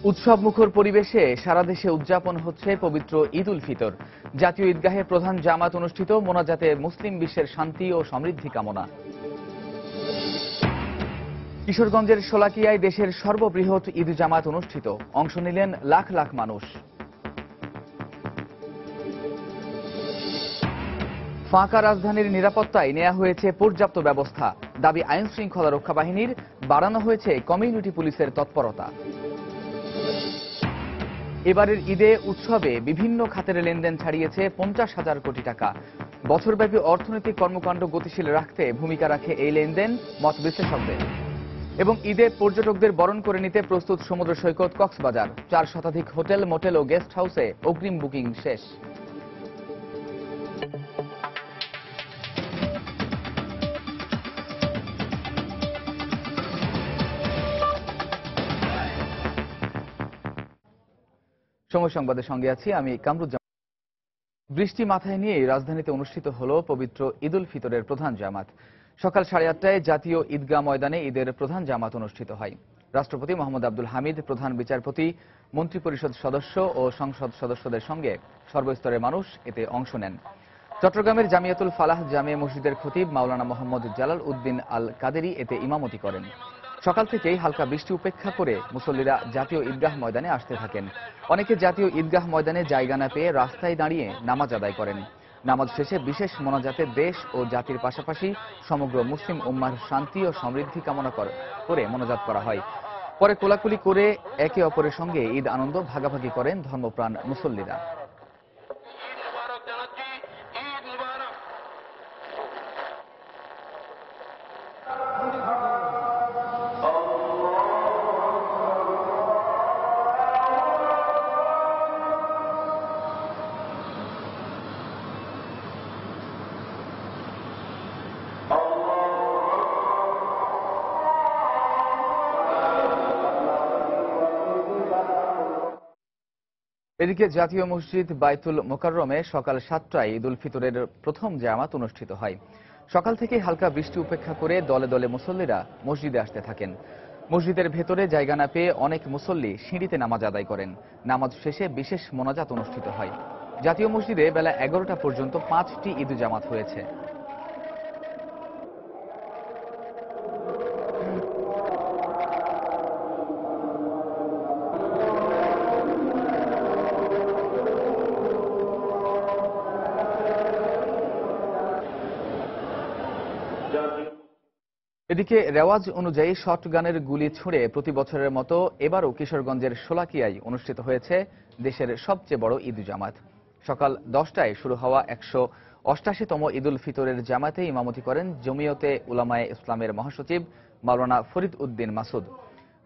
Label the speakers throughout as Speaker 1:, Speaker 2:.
Speaker 1: উৎসবমুখর পরিবেশে সারা দেশে উদযাপন হচ্ছে পবিত্র ঈদ উল ফিতর। জাতীয় ঈদগাহে প্রধান জামাত অনুষ্ঠিত, মোনাজাতে মুসলিম বিশ্বের শান্তি ও সমৃদ্ধি কামনা। কিশোরগঞ্জের শোলাকিয়ায় দেশের সর্ববৃহৎ ঈদ জামাত অনুষ্ঠিত, অংশ নিলেন লাখ লাখ মানুষ। ফাঁকা রাজধানীর নিরাপত্তায় নেওয়া হয়েছে পর্যাপ্ত ব্যবস্থা, দাবি আইন শৃঙ্খলা রক্ষা বাহিনীর। বাড়ানো হয়েছে কমিউনিটি পুলিশের তৎপরতা। এবারের ঈদে উৎসবে বিভিন্ন খাতের লেনদেন ছাড়িয়েছে 50,000 কোটি টাকা। বছরব্যাপী অর্থনৈতিক কর্মকাণ্ড গতিশীল রাখতে ভূমিকা রাখে এই লেনদেন, মত বিশ্লেষকদের। এবং ঈদে পর্যটকদের বরণ করে নিতে প্রস্তুত সমুদ্র সৈকত কক্সবাজার। 4 শতাধিক হোটেল, মোটেল ও গেস্ট হাউসে অগ্রিম বুকিং শেষ। সময় সংবাদের সঙ্গে আছি আমি কামরুজ্জামান। বৃষ্টি মাথায় নিয়ে রাজধানীতে অনুষ্ঠিত হল পবিত্র ঈদ উল ফিতরের প্রধান জামাত। সকাল 8:30টায় জাতীয় ঈদগাহ ময়দানে ঈদের প্রধান জামাত অনুষ্ঠিত হয়। রাষ্ট্রপতি মোহাম্মদ আব্দুল হামিদ, প্রধান বিচারপতি, মন্ত্রিপরিষদ সদস্য ও সংসদ সদস্যদের সঙ্গে সর্বস্তরের মানুষ এতে অংশ নেন। চট্টগ্রামের জামিয়াতুল ফালাহ জামে মসজিদের খতিব মাওলানা মোহাম্মদ জালাল উদ্দিন আল কাদেরি এতে ইমামতি করেন। সকাল থেকেই হালকা বৃষ্টি উপেক্ষা করে মুসল্লিরা জাতীয় ঈদগাহ ময়দানে আসতে থাকেন। অনেকে জাতীয় ঈদগাহ ময়দানে জায়গা না পেয়ে রাস্তায় দাঁড়িয়ে নামাজ আদায় করেন। নামাজ শেষে বিশেষ মোনাজাতে দেশ ও জাতির পাশাপাশি সমগ্র মুসলিম উম্মাহর শান্তি ও সমৃদ্ধি কামনা করে মোনাজাত করা হয়। পরে কোলাকুলি করে একে অপরের সঙ্গে ঈদ আনন্দ ভাগাভাগি করেন ধর্মপ্রাণ মুসল্লিরা। এদিকে জাতীয় মসজিদ বাইতুল মোকাররমে সকাল 7টায় ঈদ উল ফিতরের প্রথম জামাত অনুষ্ঠিত হয়। সকাল থেকে হালকা বৃষ্টি উপেক্ষা করে দলে দলে মুসল্লিরা মসজিদে আসতে থাকেন। মসজিদের ভেতরে জায়গা না পেয়ে অনেক মুসল্লি সিঁড়িতে নামাজ আদায় করেন। নামাজ শেষে বিশেষ মোনাজাত অনুষ্ঠিত হয়। জাতীয় মসজিদে বেলা 11টা পর্যন্ত 5টি ঈদ জামাত হয়েছে। এদিকে রেওয়াজ অনুযায়ী শটগানের গুলি ছুড়ে প্রতি বছরের মতো এবারও কিশোরগঞ্জের শোলাকিয়ায় অনুষ্ঠিত হয়েছে দেশের সবচেয়ে বড় ঈদ জামাত। সকাল 10টায় শুরু হওয়া 188তম ঈদ উল ফিতরের জামাতে ইমামতি করেন জমিয়তে উলামায়ে ইসলামের মহাসচিব মাওলানা ফরিদ উদ্দিন মাসুদ।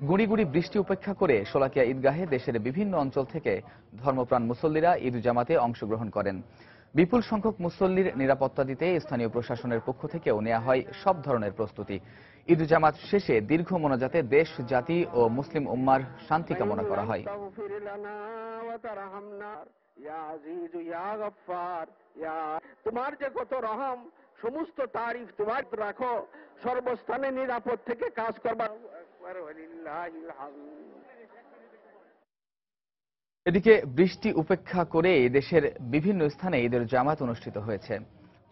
Speaker 1: গুঁড়ি গুঁড়ি বৃষ্টি উপেক্ষা করে শোলাকিয়া ঈদগাহে দেশের বিভিন্ন অঞ্চল থেকে ধর্মপ্রাণ মুসল্লিরা ঈদ জামাতে অংশগ্রহণ করেন। বিপুল সংখ্যক মুসল্লির নিরাপত্তা দিতে স্থানীয় প্রশাসনের পক্ষ থেকেও নেওয়া হয় সব ধরনের প্রস্তুতি। ঈদ জামাত শেষে দীর্ঘ মোনাজাতে দেশ, জাতি ও মুসলিম উম্মার শান্তি কামনা করা হয়।
Speaker 2: তোমার যে কত রহম, সমস্ত তারিফ তোমার রাখো, সর্বস্থানে নিরাপদ থেকে কাজ করবা।
Speaker 1: এদিকে বৃষ্টি উপেক্ষা করে দেশের বিভিন্ন স্থানে ঈদের জামাত অনুষ্ঠিত হয়েছে।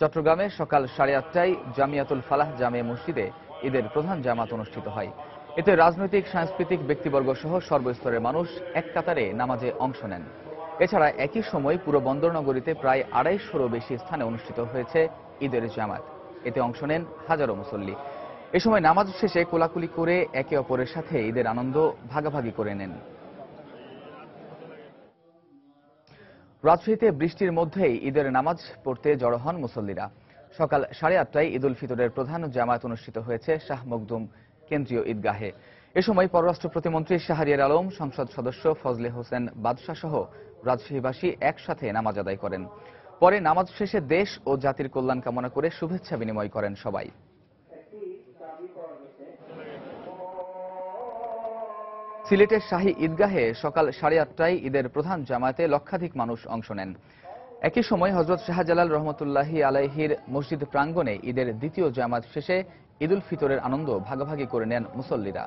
Speaker 1: চট্টগ্রামে সকাল 8:30টায় জামিয়াতুল ফালাহ জামে মসজিদে ঈদের প্রধান জামাত অনুষ্ঠিত হয়। এতে রাজনৈতিক, সাংস্কৃতিক ব্যক্তিবর্গ সহ সর্বস্তরের মানুষ এক কাতারে নামাজে অংশ নেন। এছাড়া একই সময় পুরো বন্দরনগরীতে প্রায় 250-রও বেশি স্থানে অনুষ্ঠিত হয়েছে ঈদের জামাত। এতে অংশ নেন হাজারো মুসল্লি। এ সময় নামাজ শেষে কোলাকুলি করে একে অপরের সাথে ঈদের আনন্দ ভাগাভাগি করে নেন। রাজশাহীতে বৃষ্টির মধ্যেই ঈদের নামাজ পড়তে জড়ো হন মুসল্লিরা। সকাল 8:30টায় ঈদ উল ফিতরের প্রধান জামায়াত অনুষ্ঠিত হয়েছে শাহ মখদুম কেন্দ্রীয় ঈদগাহে। এ সময় পররাষ্ট্র প্রতিমন্ত্রী শাহরিয়ার আলম, সংসদ সদস্য ফজলে হোসেন বাদশাহ সহ রাজশাহীবাসী একসাথে নামাজ আদায় করেন। পরে নামাজ শেষে দেশ ও জাতির কল্যাণ কামনা করে শুভেচ্ছা বিনিময় করেন সবাই। সিলেটের শাহী ঈদগাহে সকাল 8:30টায় ঈদের প্রধান জামায়াতে লক্ষাধিক মানুষ অংশ নেন। একই সময় হযরত শাহজালাল রহমতুল্লাহি আলাইহির মসজিদ প্রাঙ্গণে ঈদের দ্বিতীয় জামাত শেষে ঈদ উল ফিতরের আনন্দ ভাগাভাগি করে নেন মুসল্লিরা।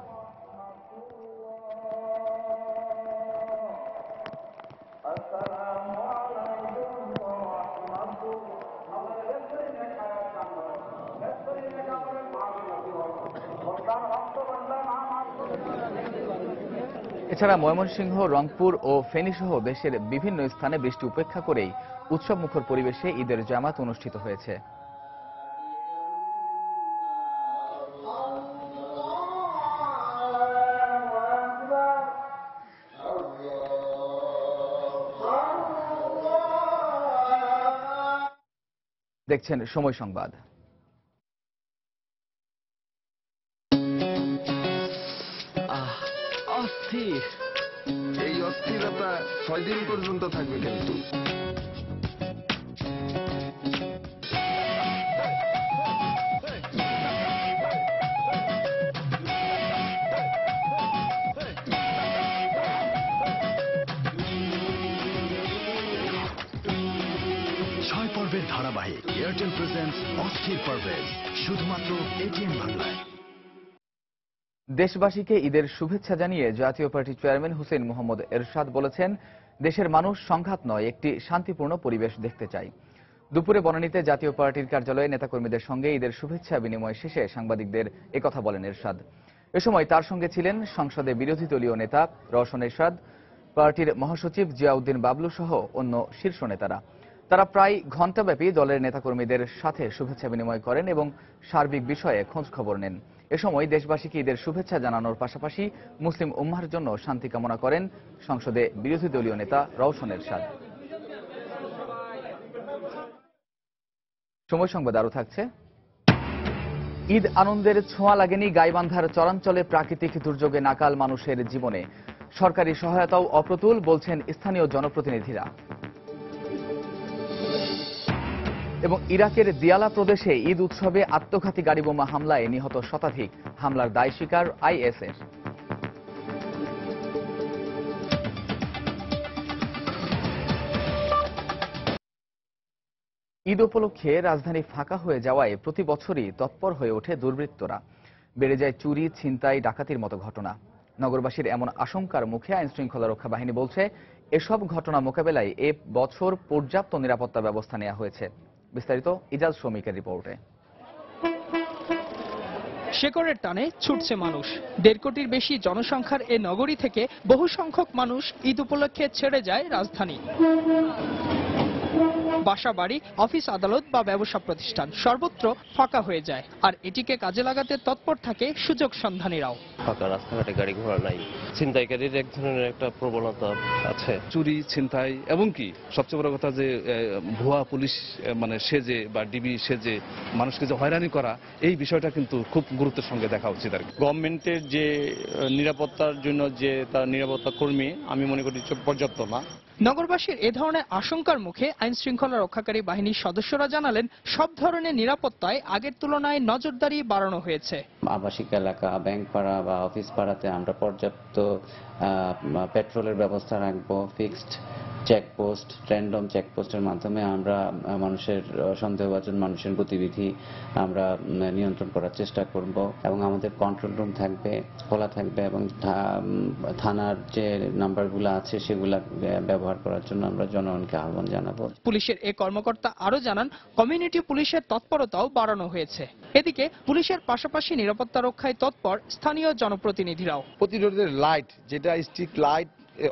Speaker 1: এছাড়া ময়মনসিংহ, রংপুর ও ফেনীসহ দেশের বিভিন্ন স্থানে বৃষ্টি উপেক্ষা করেই উৎসবমুখর পরিবেশে ঈদের জামাত অনুষ্ঠিত হয়েছে। দেখছেন সময় সংবাদ।
Speaker 3: অস্থির। এই অস্থিরতা 6 দিন পর্যন্ত থাকবে কিন্তু।
Speaker 4: পর্বের ধারাবাহিক এয়ারটেল প্রেজেন্টস অস্থির পারভেজ শুধুমাত্র এটিএন বাংলায়।
Speaker 1: দেশবাসীকে ঈদের শুভেচ্ছা জানিয়ে জাতীয় পার্টি চেয়ারম্যান হুসেইন মোহাম্মদ এরশাদ বলেছেন, দেশের মানুষ সংঘাত নয়, একটি শান্তিপূর্ণ পরিবেশ দেখতে চায়। দুপুরে বনানীতে জাতীয় পার্টির কার্যালয়ে নেতাকর্মীদের সঙ্গে ঈদের শুভেচ্ছা বিনিময় শেষে সাংবাদিকদের একথা বলেন এরশাদ। এ সময় তার সঙ্গে ছিলেন সংসদে বিরোধী দলীয় নেতা রওশন এরশাদ, পার্টির মহাসচিব জিয়াউদ্দিন বাবলু সহ অন্য শীর্ষ নেতারা। তারা প্রায় ঘণ্টাব্যাপী দলের নেতাকর্মীদের সাথে শুভেচ্ছা বিনিময় করেন এবং সার্বিক বিষয়ে খোঁজ খবর নেন। এ সময় দেশবাসীকে ঈদের শুভেচ্ছা জানানোর পাশাপাশি মুসলিম উম্মাহর জন্য শান্তি কামনা করেন সংসদে বিরোধী দলীয় নেতা রওশন এরশাদ। সময় সংবাদ আরও থাকছে। ঈদ আনন্দের ছোঁয়া লাগেনি গাইবান্ধার চরাঞ্চলে প্রাকৃতিক দুর্যোগে নাকাল মানুষের জীবনে। সরকারি সহায়তাও অপ্রতুল বলছেন স্থানীয় জনপ্রতিনিধিরা। এবং ইরাকের দিয়ালা প্রদেশে ঈদ উৎসবে আত্মঘাতী গাড়িবোমা হামলায় নিহত শতাধিক, হামলার দায় স্বীকার আইএসের। ঈদ উপলক্ষে রাজধানী ফাঁকা হয়ে যাওয়ায় প্রতি বছরই তৎপর হয়ে ওঠে দুর্বৃত্তরা। বেড়ে যায় চুরি, ছিনতাই, ডাকাতির মতো ঘটনা। নগরবাসীর এমন আশঙ্কার মুখে আইনশৃঙ্খলা রক্ষা বাহিনী বলছে, এসব ঘটনা মোকাবেলায় এ বছর পর্যাপ্ত নিরাপত্তা ব্যবস্থা নেওয়া হয়েছে। বিস্তারিত ইজাজ শ্রমিকের রিপোর্টে।
Speaker 5: শেকড়ের টানে ছুটছে মানুষ। 1.5 কোটির বেশি জনসংখ্যার এ নগরী থেকে বহু সংখ্যক মানুষ ঈদ উপলক্ষে ছেড়ে যায় রাজধানী। বাসা বাড়ি, অফিস আদালত বা ব্যবসা প্রতিষ্ঠান সর্বত্র ফাঁকা হয়ে যায়, আর এটিকে কাজে লাগাতে তৎপর থাকে সুযোগ সন্ধানীরাও।
Speaker 6: ফাঁকা রাস্তাঘাটে গাড়ি ঘোড়া নাই, ছিনতাইকারীর এক ধরনের একটা প্রবণতা আছে।
Speaker 7: চুরি, ছিনতাই এবং কি সবচেয়ে বড় কথা যে ভুয়া পুলিশ মানে সেজে বা ডিবি সেজে মানুষকে যে হয়রানি করা, এই বিষয়টা কিন্তু খুব গুরুত্বের সঙ্গে দেখা উচিত আর কি।
Speaker 8: গভর্নমেন্টের যে নিরাপত্তার জন্য যে তার নিরাপত্তা কর্মী আমি মনে করি পর্যাপ্ত না।
Speaker 5: নগরবাসীর এ ধরনের আশঙ্কার মুখে আইন শৃঙ্খলা রক্ষাকারী বাহিনীর সদস্যরা জানালেন, সব ধরনের নিরাপত্তায় আগের তুলনায় নজরদারি বাড়ানো হয়েছে।
Speaker 9: আবাসিক এলাকা, ব্যাংক পাড়া বা অফিস পাড়াতে আমরা পর্যাপ্ত পেট্রোলের ব্যবস্থা রাখবো। ফিক্সড চেকপোস্ট, র্যান্ডম চেকপোস্টের মাধ্যমে আমরা মানুষের সন্দেহভাজন মানুষের গতিবিধি আমরা নিয়ন্ত্রণ করার চেষ্টা করব। এবং আমাদের কন্ট্রোল রুম থাকবে, খোলা থাকবে এবং থানার যে নাম্বারগুলো আছে সেগুলা ব্যবহার করার জন্য আমরা জনগণকে আহ্বান জানাবো।
Speaker 5: পুলিশের এই কর্মকর্তা আরো জানান, কমিউনিটি পুলিশের তৎপরতাও বাড়ানো হয়েছে। এদিকে পুলিশের পাশাপাশি নিরাপত্তা রক্ষায় তৎপর স্থানীয় জনপ্রতিনিধিরাও।
Speaker 10: প্রতিরোধের লাইট, যেটা স্ট্রিট লাইট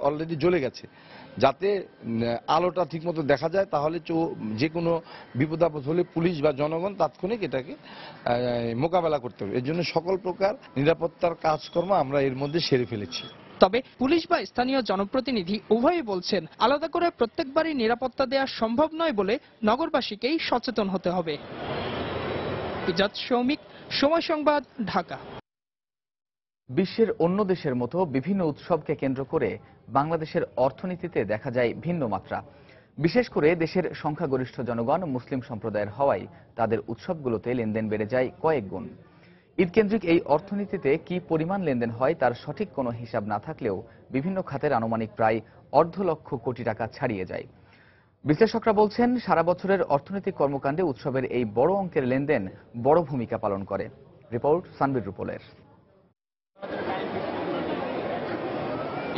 Speaker 10: অলরেডি জ্বলে গেছে, যাতে আলোটা ঠিকমতো দেখা যায়, তাহলে যে কোনো বিপদ আপদ হলে পুলিশ বা জনগণ তাৎক্ষণিক এটাকে মোকাবেলা করতে হবে। এর জন্য সকল প্রকার নিরাপত্তার কাজকর্ম আমরা এর মধ্যে সেরে ফেলেছি।
Speaker 5: তবে পুলিশ বা স্থানীয় জনপ্রতিনিধি উভয়ই বলছেন, আলাদা করে প্রত্যেকবারই নিরাপত্তা দেওয়া সম্ভব নয় বলে নগরবাসীকেই সচেতন হতে হবে। ইজাজ শ্রমিক, সময় সংবাদ, ঢাকা।
Speaker 1: বিশ্বের অন্য দেশের মতো বিভিন্ন উৎসবকে কেন্দ্র করে বাংলাদেশের অর্থনীতিতে দেখা যায় ভিন্ন মাত্রা। বিশেষ করে দেশের সংখ্যাগরিষ্ঠ জনগণ মুসলিম সম্প্রদায়ের হওয়ায় তাদের উৎসবগুলোতে লেনদেন বেড়ে যায় কয়েক গুণ। ঈদকেন্দ্রিক এই অর্থনীতিতে কি পরিমাণ লেনদেন হয় তার সঠিক কোনো হিসাব না থাকলেও বিভিন্ন খাতের আনুমানিক প্রায় 1.5 লক্ষ কোটি টাকা ছাড়িয়ে যায়। বিশ্লেষকরা বলছেন, সারা বছরের অর্থনৈতিক কর্মকাণ্ডে উৎসবের এই বড় অঙ্কের লেনদেন বড় ভূমিকা পালন করে। রিপোর্ট সানবির রুপলের।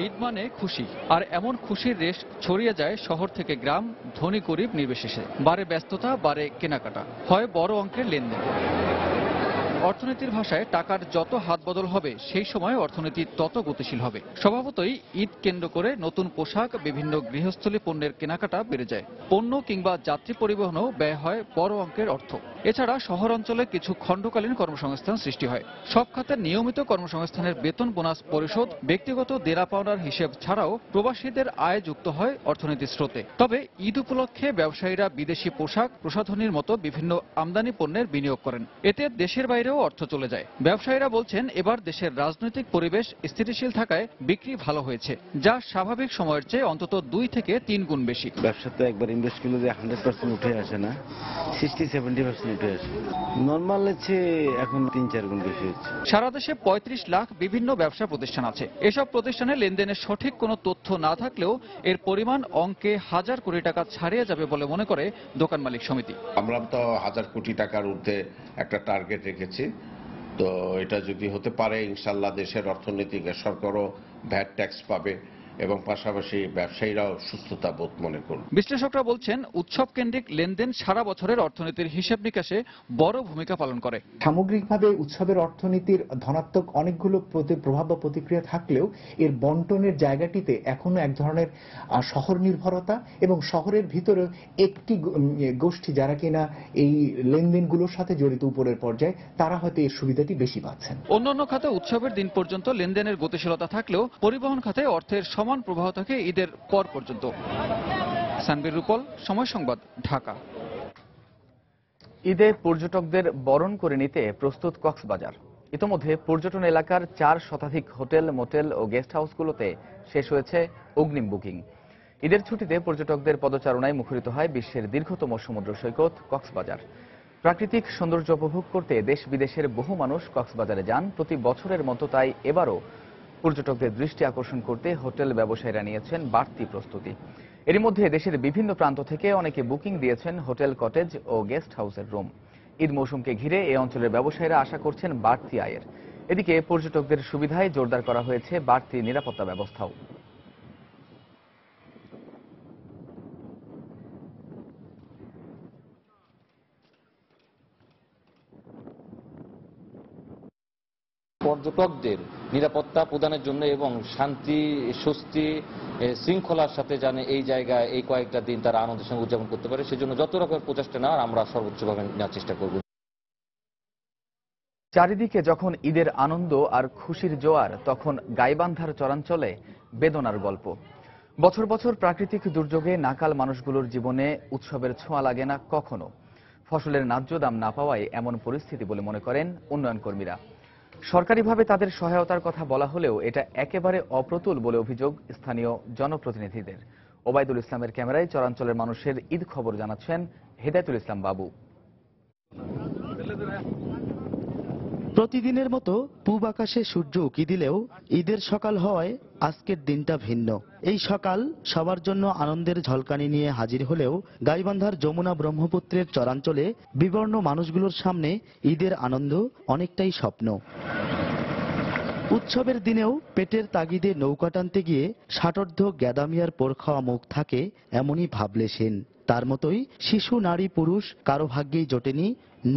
Speaker 11: ঈদ মানে খুশি, আর এমন খুশির রেশ ছড়িয়ে যায় শহর থেকে গ্রাম, ধনী গরিব নির্বিশেষে। বাড়ে ব্যস্ততা, বাড়ে কেনাকাটা, হয় বড় অঙ্কের লেনদেন। অর্থনীতির ভাষায় টাকার যত হাত বদল হবে সেই সময় অর্থনীতি তত গতিশীল হবে। স্বভাবতই ঈদ কেন্দ্র করে নতুন পোশাক, বিভিন্ন গৃহস্থলী পণ্যের কেনাকাটা বেড়ে যায়। পণ্য কিংবা যাত্রী পরিবহনেও ব্যয় হয় বড় অঙ্কের অর্থ। এছাড়া শহর অঞ্চলে কিছু খণ্ডকালীন কর্মসংস্থান সৃষ্টি হয়। সব খাতের নিয়মিত কর্মসংস্থানের বেতন, বোনাস পরিশোধ, ব্যক্তিগত দেনা পাওনার হিসেব ছাড়াও প্রবাসীদের আয় যুক্ত হয় অর্থনীতির স্রোতে। তবে ঈদ উপলক্ষে ব্যবসায়ীরা বিদেশি পোশাক, প্রসাধনীর মতো বিভিন্ন আমদানি পণ্যের বিনিয়োগ করেন। এতে দেশের বাইরেও অর্থ চলে যায়। ব্যবসায়ীরা বলছেন, এবার দেশের রাজনৈতিক পরিবেশ স্থিতিশীল থাকায় বিক্রি ভালো হয়েছে, যা স্বাভাবিক সময়ের চেয়ে অন্তত 2 থেকে 3 গুণ বেশি।
Speaker 12: ব্যবসা তো একবার ইনভেস্ট করলে যে 100% উঠে আসে না, 60-70% উঠে আসে। নর্মাল হচ্ছে এখন 3-4 গুণ বেশি হচ্ছে।
Speaker 11: সারা দেশে 35 লাখ বিভিন্ন ব্যবসা প্রতিষ্ঠান আছে। এসব প্রতিষ্ঠানে লেনদেনের সঠিক কোনো তথ্য না থাকলেও এর পরিমাণ অঙ্কে হাজার কোটি টাকা ছাড়িয়ে যাবে বলে মনে করে দোকান মালিক সমিতি।
Speaker 13: আমরা তো 1000 কোটি টাকার ঊর্ধ্বে একটা টার্গেট রেখেছি। তো এটা যদি হতে পারে, ইনশাল্লাহ দেশের অর্থনীতিকে সরকারও ভ্যাট ট্যাক্স পাবে এবং পাশাপাশি ব্যবসায়ীরাও সুস্থতা বোধ মনে করবে।
Speaker 11: বিশ্লেষকরা বলছেন, উৎসব কেন্দ্রিক লেনদেন সারা বছরের অর্থনীতির হিসাব নিকাশে বড় ভূমিকা পালন করে।
Speaker 14: সামগ্রিকভাবে উৎসবের অর্থনীতির ধনাত্মক অনেকগুলো প্রভাব বা প্রতিক্রিয়া থাকলেও এর বন্টনের জায়গাটিতে এখনো এক ধরনের শহর নির্ভরতা এবং শহরের ভিতরে একটি গোষ্ঠী যারা কিনা এই লেনদেনগুলোর সাথে জড়িত উপরের পর্যায়ে, তারা হয়তো এর সুবিধাটি বেশি পাচ্ছেন।
Speaker 11: অন্যান্য খাতে উৎসবের দিন পর্যন্ত লেনদেনের গতিশীলতা থাকলেও পরিবহন খাতে অর্থের সমান প্রবাহ থাকে ঈদের পর পর্যন্ত। সানবীর রূপল, সময় সংবাদ, ঢাকা।
Speaker 1: ঈদে পর্যটকদের বরণ করে নিতে প্রস্তুত কক্সবাজার। ইতোমধ্যে পর্যটন এলাকার 4 শতাধিক হোটেল, মোটেল ও গেস্ট হাউসগুলোতে শেষ হয়েছে অগ্রিম বুকিং। ঈদের ছুটিতে পর্যটকদের পদচারণায় মুখরিত হয় বিশ্বের দীর্ঘতম সমুদ্র সৈকত কক্সবাজার। প্রাকৃতিক সৌন্দর্য উপভোগ করতে দেশ বিদেশের বহু মানুষ কক্সবাজারে যান প্রতি বছরের মতো। তাই এবারও পর্যটকদের দৃষ্টি আকর্ষণ করতে হোটেল ব্যবসায়ীরা নিয়েছেন বাড়তি প্রস্তুতি। এর মধ্যে দেশের বিভিন্ন প্রান্ত থেকে অনেকে বুকিং দিয়েছেন হোটেল, কটেজ ও গেস্ট হাউসের রুম। ঈদ মৌসুমকে ঘিরে এই অঞ্চলের ব্যবসায়ীরা আশা করছেন বাড়তি আয়ের। এদিকে পর্যটকদের সুবিধায় জোরদার করা হয়েছে বাড়তি নিরাপত্তা ব্যবস্থাও।
Speaker 15: পর্যটকদের নিরাপত্তা প্রদানের জন্য এবং শান্তি, স্বস্তি, শৃঙ্খলার সাথে যেন এই জায়গায় এই কয়েকটা দিন তারা আনন্দের সঙ্গে উদযাপন করতে পারে, সেজন্য যত রকমের প্রচেষ্টা নেওয়ার আমরা সর্বোচ্চভাবে নেওয়ার চেষ্টা করব।
Speaker 1: চারিদিকে যখন ঈদের আনন্দ আর খুশির জোয়ার, তখন গাইবান্ধার চরাঞ্চলে বেদনার গল্প। বছর বছর প্রাকৃতিক দুর্যোগে নাকাল মানুষগুলোর জীবনে উৎসবের ছোঁয়া লাগে না কখনো। ফসলের ন্যায্য দাম না পাওয়ায় এমন পরিস্থিতি বলে মনে করেন উন্নয়ন কর্মীরা। সরকারিভাবে তাদের সহায়তার কথা বলা হলেও এটা একেবারে অপ্রতুল বলে অভিযোগ স্থানীয় জনপ্রতিনিধিদের। ওবায়দুল ইসলামের ক্যামেরায় চরাঞ্চলের মানুষের ঈদ খবর জানাচ্ছেন হেদায়েতুল ইসলাম বাবু।
Speaker 16: প্রতিদিনের মতো পূব আকাশে সূর্য উঁকি দিলেও ঈদের সকাল হওয়ায় আজকের দিনটা ভিন্ন। এই সকাল সবার জন্য আনন্দের ঝলকানি নিয়ে হাজির হলেও গাইবান্ধার যমুনা ব্রহ্মপুত্রের চরাঞ্চলে বিবর্ণ মানুষগুলোর সামনে ঈদের আনন্দ অনেকটাই স্বপ্ন। উৎসবের দিনেও পেটের তাগিদে নৌকা টানতে গিয়ে ষাটোর্ধ্ব গ্যাদামিয়ার পোড়খাওয়া মুখ থাকে এমনই ভাবলেশীন। তার মতোই শিশু, নারী, পুরুষ কারো ভাগ্যেই জোটেনি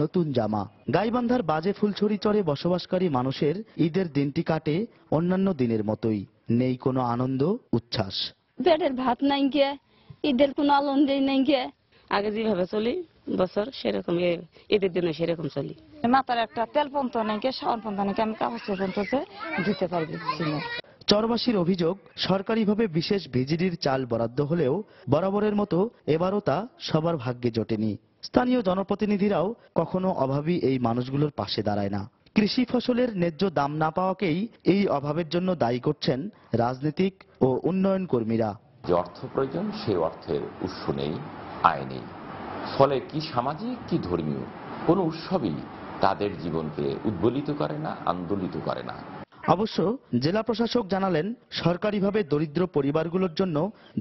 Speaker 16: নতুন জামা। গাইবান্ধার বাজে ফুলছড়ি চরে বসবাসকারী মানুষের ঈদের দিনটি কাটে অন্যান্য দিনের মতোই, নেই কোনো আনন্দ উচ্ছ্বাস।
Speaker 17: পেটের ভাত নাই গে, ঈদের কোনো আনন্দই নাই গে। আগে যেভাবে চলি বছর সেরকম ঈদের দিনে সেরকম চলি। মাথার একটা তেল পন্ত নাই গে, সাবান পন্ত নাই গে, আমি কাগজ পর্যন্ত দিতে পারবি না।
Speaker 16: চরবাসীর অভিযোগ, সরকারিভাবে বিশেষ ভিজিডির চাল বরাদ্দ হলেও বরাবরের মতো এবারও তা সবার ভাগ্যে জোটেনি। স্থানীয় জনপ্রতিনিধিরাও কখনো অভাবী এই মানুষগুলোর পাশে দাঁড়ায় না। কৃষি ফসলের ন্যায্য দাম না পাওয়াকেই এই অভাবের জন্য দায়ী করছেন রাজনীতিক ও উন্নয়ন কর্মীরা।
Speaker 18: যে অর্থ প্রয়োজন সেই অর্থের উৎস নেই, আয় নেই। ফলে কি সামাজিক কি ধর্মীয় কোনো উৎসবই তাদের জীবনকে উদ্বেলিত করে না, আন্দোলিত করে না।
Speaker 16: অবশ্য জেলা প্রশাসক জানালেন, সরকারিভাবে দরিদ্র পরিবারগুলোর জন্য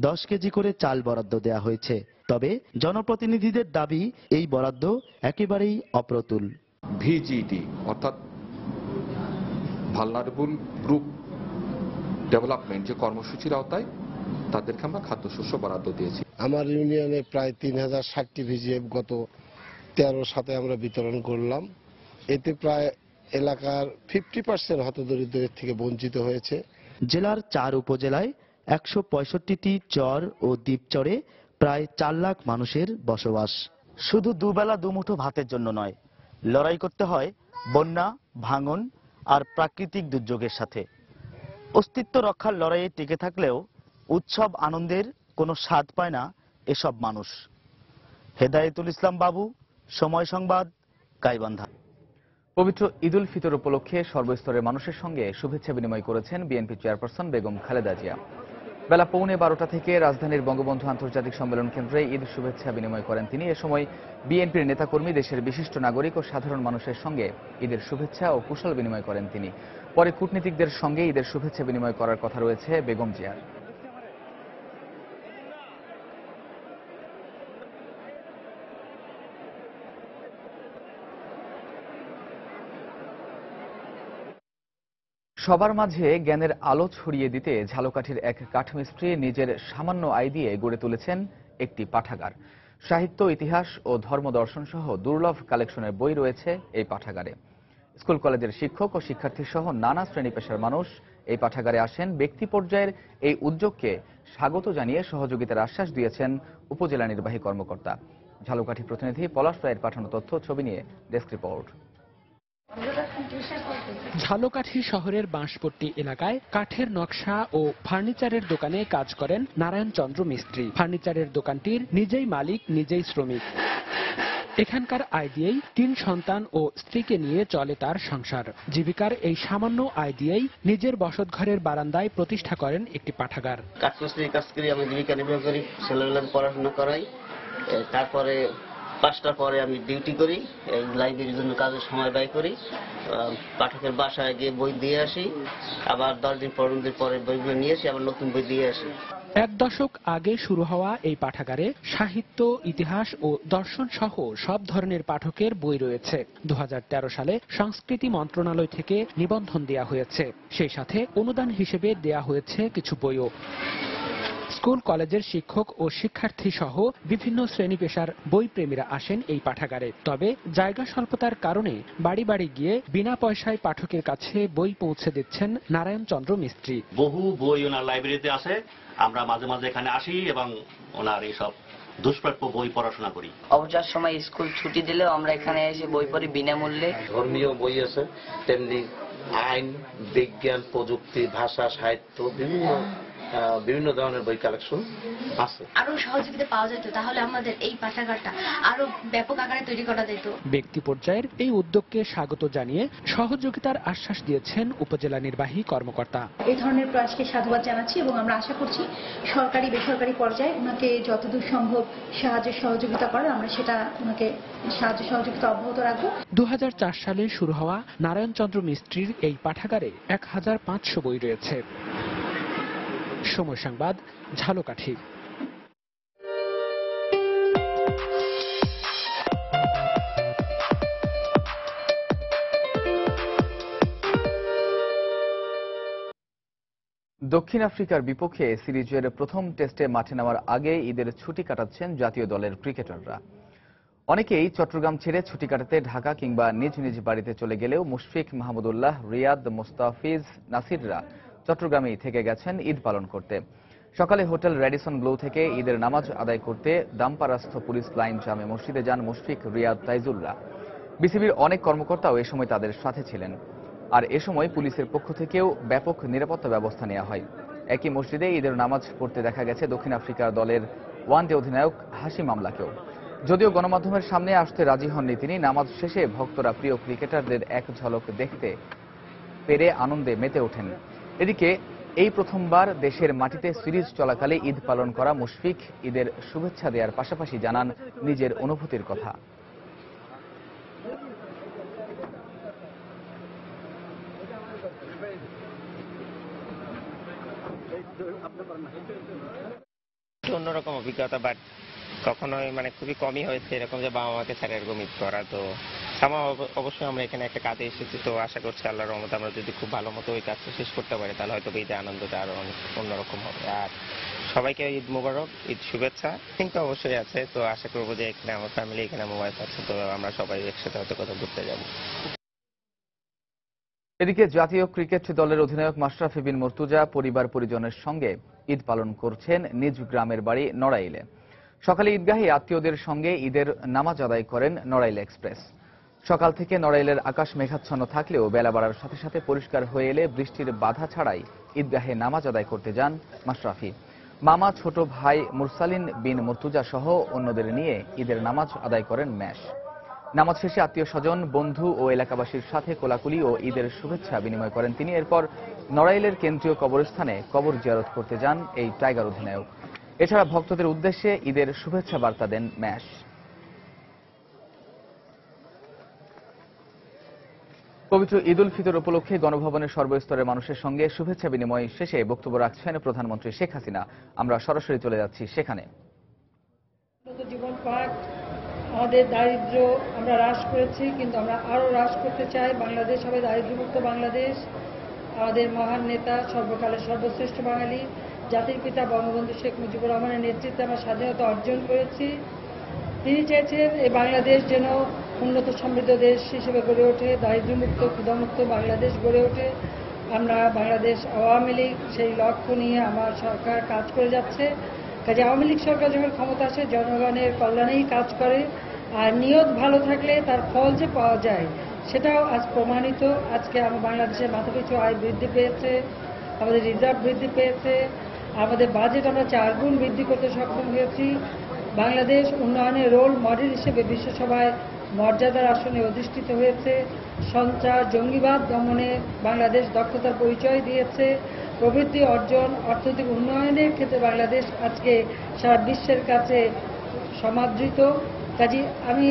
Speaker 16: 10 কেজি করে চাল বরাদ্দ দেয়া হয়েছে। তবে জনপ্রতিনিধিদের দাবি এই বরাদ্দ একেবারেই অপ্রতুল।
Speaker 19: ভিজিডি অর্থাৎ ভালনারেবল গ্রুপ ডেভেলপমেন্ট যে কর্মসূচির আওতায় তাদেরকে আমরা খাদ্যশস্য বরাদ্দ দিয়েছি।
Speaker 20: আমার ইউনিয়নে প্রায় 3060টি ভিজিএফ গত 13 সাথে আমরা বিতরণ করলাম। এতে প্রায় এলাকার 50% হতদরিদ্রের থেকে বঞ্চিত হয়েছে।
Speaker 16: জেলার 4 উপজেলায় 165টি চর ও দ্বীপচরে প্রায় 4 লাখ মানুষের বসবাস। শুধু দুবেলা দুমুঠো ভাতের জন্য নয়, লড়াই করতে হয় বন্যা, ভাঙন আর প্রাকৃতিক দুর্যোগের সাথে। অস্তিত্ব রক্ষার লড়াইয়ে টিকে থাকলেও উৎসব আনন্দের কোনো স্বাদ পায় না এসব মানুষ। হেদায়েতুল ইসলাম বাবু, সময় সংবাদ, গাইবান্ধা।
Speaker 1: পবিত্র ঈদ উল ফিতর উপলক্ষে সর্বস্তরের মানুষের সঙ্গে শুভেচ্ছা বিনিময় করেছেন বিএনপি চেয়ারপারসন বেগম খালেদা জিয়া। বেলা 11:15 থেকে রাজধানীর বঙ্গবন্ধু আন্তর্জাতিক সম্মেলন কেন্দ্রে ঈদ শুভেচ্ছা বিনিময় করেন তিনি। এ সময় বিএনপির নেতাকর্মী, দেশের বিশিষ্ট নাগরিক ও সাধারণ মানুষের সঙ্গে ঈদের শুভেচ্ছা ও কুশল বিনিময় করেন তিনি। পরে কূটনীতিকদের সঙ্গে ঈদের শুভেচ্ছা বিনিময় করার কথা রয়েছে বেগম জিয়ার। সবার মাঝে জ্ঞানের আলো ছড়িয়ে দিতে ঝালকাঠির এক কাঠমিস্ত্রি নিজের সামান্য আয় দিয়ে গড়ে তুলেছেন একটি পাঠাগার। সাহিত্য, ইতিহাস ও ধর্মদর্শন সহ দুর্লভ কালেকশনের বই রয়েছে এই পাঠাগারে। স্কুল কলেজের শিক্ষক ও শিক্ষার্থী সহ নানা শ্রেণী পেশার মানুষ এই পাঠাগারে আসেন। ব্যক্তি পর্যায়ের এই উদ্যোগকে স্বাগত জানিয়ে সহযোগিতার আশ্বাস দিয়েছেন উপজেলা নির্বাহী কর্মকর্তা। ঝালকাঠি প্রতিনিধি পলাশ রায়ের পাঠানো তথ্য, ছবি নিয়ে ডেস্ক রিপোর্ট।
Speaker 5: ঝালকাঠি শহরের বাঁশপট্টি এলাকায় কাঠের নকশা ও ফার্নিচারের দোকানে কাজ করেন নারায়ণ চন্দ্র মিস্ত্রি। ফার্নিচারের দোকানটির নিজেই মালিক, নিজেই শ্রমিক। এখানকার আয় দিয়েই 3 সন্তান ও স্ত্রীকে নিয়ে চলে তার সংসার। জীবিকার এই সামান্য আয় দিয়েই নিজের বসতঘরের বারান্দায় প্রতিষ্ঠা করেন একটি পাঠাগার।
Speaker 21: কাঠমিস্ত্রির কাজ করি, আমি জীবিকা নির্বাহ করি, ছেলেমেয়েদের পড়াশোনা করাই। তারপরে 5টার পরে আমি ডিউটি করি, এই লাইব্রেরির জন্য কাজের সময় ব্যয় করি। পাঠকের বাসায় গিয়ে বই দিয়ে আসি, আবার 10 দিন 15 দিন পরে বইগুলো নিয়ে আসি, আবার নতুন বই দিয়ে আসি।
Speaker 5: 1 দশক আগে শুরু হওয়া এই পাঠাগারে সাহিত্য, ইতিহাস ও দর্শন সহ সব ধরনের পাঠকের বই রয়েছে। 2013 সালে সংস্কৃতি মন্ত্রণালয় থেকে নিবন্ধন দেয়া হয়েছে। সেই সাথে অনুদান হিসেবে দেয়া হয়েছে কিছু বইও। স্কুল কলেজের শিক্ষক ও শিক্ষার্থী সহ বিভিন্ন শ্রেণী পেশার বই প্রেমীরা আসেন এই পাঠাগারে। তবে জায়গা স্বল্পতার কারণে বাড়ি বাড়ি গিয়ে বিনা পয়সায় পাঠকের কাছে বই পৌঁছে দিচ্ছেন নারায়ণ চন্দ্র মিস্ত্রি।
Speaker 22: বহু বই ওনার লাইব্রেরিতে আছে, আমরা মাঝে মাঝে এখানে আসি এবং ওনার এইসব দুষ্প্রাপ্য বই পড়াশোনা করি।
Speaker 23: অবসর সময় স্কুল ছুটি দিলেও আমরা এখানে এসে বই পড়ি বিনামূল্যে।
Speaker 22: ধর্মীয় বই আছে, তেমনি আইন, বিজ্ঞান, প্রযুক্তি, ভাষা, সাহিত্য, বিভিন্ন ধরনের বই কালেকশন আছে।
Speaker 24: আরো সহযোগিতা পাওয়া যেত, তাহলে আমাদের এই পাঠাগারটা আরো ব্যাপক আকারে তৈরি করা যেত।
Speaker 5: ব্যক্তি পর্যায়ের এই উদ্যোগকে স্বাগত জানিয়ে সহযোগিতার আশ্বাস দিয়েছেন উপজেলা নির্বাহী কর্মকর্তা।
Speaker 25: এই ধরনের প্রয়াসকে সাধুবাদ জানাচ্ছি এবং আমরা আশা করছি সরকারি বেসরকারি পর্যায়ে ওনাকে যতদূর সম্ভব সাহায্য সহযোগিতা করার, আমরা সেটা ওনাকে সাহায্য সহযোগিতা অব্যাহত রাখবো।
Speaker 5: 2004 সালে শুরু হওয়া নারায়ণ চন্দ্র মিস্ত্রির এই পাঠাগারে 1500 বই রয়েছে। সময় সংবাদ, ঝালকাঠি।
Speaker 1: দক্ষিণ আফ্রিকার বিপক্ষে সিরিজের প্রথম টেস্টে মাঠে নামার আগে ঈদের ছুটি কাটাচ্ছেন জাতীয় দলের ক্রিকেটাররা। অনেকেই চট্টগ্রাম ছেড়ে ছুটি কাটাতে ঢাকা কিংবা নিজ নিজ বাড়িতে চলে গেলেও মুশফিক, মাহমুদুল্লাহ, রিয়াদ, মোস্তাফিজ, নাসিররা চট্টগ্রামেই থেকে গেছেন ঈদ পালন করতে। সকালে হোটেল রেডিসন ব্লু থেকে ঈদের নামাজ আদায় করতে দামপারাস্থ পুলিশ লাইন জামে মসজিদে যান মুশফিক, রিয়াদ, তাইজুল্লাহ। বিসিবির অনেক কর্মকর্তাও এ সময় তাদের সাথে ছিলেন। আর এ সময় পুলিশের পক্ষ থেকেও ব্যাপক নিরাপত্তা ব্যবস্থা নেওয়া হয়। একই মসজিদে ঈদের নামাজ পড়তে দেখা গেছে দক্ষিণ আফ্রিকার দলের ওয়ানডে অধিনায়ক হাশিম আমলাকেও। যদিও গণমাধ্যমের সামনে আসতে রাজি হননি তিনি, নামাজ শেষে ভক্তরা প্রিয় ক্রিকেটারদের এক ঝলক দেখতে পেরে আনন্দে মেতে ওঠেন। এদিকে এই প্রথমবার দেশের মাটিতে সিরিজ চলাকালে ঈদ পালন করা মুশফিক ঈদের শুভেচ্ছা দেওয়ার পাশাপাশি জানান নিজের অনুভূতির কথা।
Speaker 26: অন্যরকম অভিজ্ঞতা, বাট
Speaker 2: কখনোই মানে খুবই কমই হয়েছে এরকম যে বাবা মাকে ছাড়া এরকম ঈদ করা। তো অবশ্যই আমরা এখানে একটা কাজে এসেছি, তো আশা করছি আল্লাহর রহমতে আমরা যদি খুব ভালো মতো ওই কাজটা শেষ করতে পারি তাহলে হয়তো ঈদের আনন্দটা আরো অনেক অন্যরকম হবে। আর সবাইকে ঈদ মোবারক, ঈদ শুভেচ্ছা কিন্তু অবশ্যই আছে। তো আশা করবো যে এখানে আমার ফ্যামিলি এখানে মোবাইল আছে, তো আমরা সবাই একসাথে হয়তো কোথাও ঘুরতে যাবো।
Speaker 1: এদিকে জাতীয় ক্রিকেট দলের অধিনায়ক মাশরাফি বিন মুর্তজা পরিবার পরিজনের সঙ্গে ঈদ পালন করছেন নিজ গ্রামের বাড়ি নড়াইলে। সকালে ঈদগাহে আত্মীয়দের সঙ্গে ঈদের নামাজ আদায় করেন নড়াইল এক্সপ্রেস। সকাল থেকে নড়াইলের আকাশ মেঘাচ্ছন্ন থাকলেও বেলা বাড়ার সাথে সাথে পরিষ্কার হয়ে এলে বৃষ্টির বাধা ছাড়াই ঈদগাহে নামাজ আদায় করতে যান মাশরাফি। মামা ছোট ভাই মুরসালিন বিন মুর্তজা সহ অন্যদের নিয়ে ঈদের নামাজ আদায় করেন ম্যাশ। নামাজ শেষে আত্মীয় স্বজন, বন্ধু ও এলাকাবাসীর সাথে কোলাকুলি ও ঈদের শুভেচ্ছা বিনিময় করেন তিনি। এরপর নড়াইলের কেন্দ্রীয় কবরস্থানে কবর জিয়ারত করতে যান এই টাইগার অধিনায়ক। এছাড়া ভক্তদের উদ্দেশ্যে ঈদের শুভেচ্ছা বার্তা দেন ম্যাশ। পবিত্র ঈদ উল ফিতর উপলক্ষে গণভবনের সর্বস্তরের মানুষের সঙ্গে শুভেচ্ছা বিনিময় শেষে বক্তব্য রাখছেন প্রধানমন্ত্রী শেখ হাসিনা। আমরা সরাসরি চলে যাচ্ছি সেখানে।
Speaker 3: আমাদের দারিদ্র্য আমরা হ্রাস করেছি, কিন্তু আমরা আরো হ্রাস করতে চাই। বাংলাদেশ হবে দারিদ্র্যমুক্ত বাংলাদেশ। আমাদের মহান নেতা, সর্বকালের সর্বশ্রেষ্ঠ বাঙালি, জাতির পিতা বঙ্গবন্ধু শেখ মুজিবুর রহমানের নেতৃত্বে আমরা স্বাধীনতা অর্জন করেছি। তিনি চেয়েছেন এই বাংলাদেশ যেন উন্নত সমৃদ্ধ দেশ হিসেবে গড়ে ওঠে, দারিদ্র্যমুক্ত ক্ষুধামুক্ত বাংলাদেশ গড়ে ওঠে। আমরা বাংলাদেশ আওয়ামী লীগ সেই লক্ষ্য নিয়ে আমার সরকার কাজ করে যাচ্ছে। কাজে আওয়ামী লীগ সরকার যখন ক্ষমতা আসে জনগণের কল্যাণেই কাজ করে, আর নিয়ত ভালো থাকলে তার ফল যে পাওয়া যায় সেটাও আজ প্রমাণিত। আজকে আমার বাংলাদেশের মাথাপিছু আয় বৃদ্ধি পেয়েছে, আমাদের রিজার্ভ বৃদ্ধি পেয়েছে, আমাদের বাজেট আমরা 4 গুণ বৃদ্ধি করতে সক্ষম হয়েছি। বাংলাদেশ উন্নয়নের রোল মডেল হিসেবে বিশ্বসভায় মর্যাদার আসনে অধিষ্ঠিত হয়েছে। সন্ত্রাস জঙ্গিবাদ দমনে বাংলাদেশ দক্ষতার পরিচয় দিয়েছে। প্রবৃদ্ধি অর্জন, অর্থনৈতিক উন্নয়নের ক্ষেত্রে বাংলাদেশ আজকে সারা বিশ্বের কাছে সমাদৃত। কাজে আমি